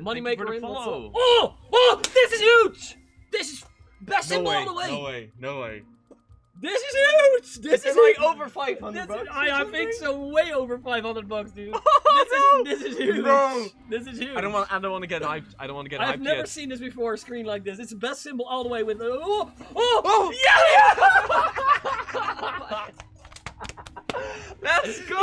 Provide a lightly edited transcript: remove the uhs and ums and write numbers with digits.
Moneymaker in. follow. Oh! This is huge! This is best symbol all the way. No way. This is huge! This is like over 500 bucks. I think so. Way over $500, dude. This is huge. No. This is huge. I don't want to get hyped. I've never seen this before. A screen like this. It's the best symbol all the way with. Yeah! Let's go!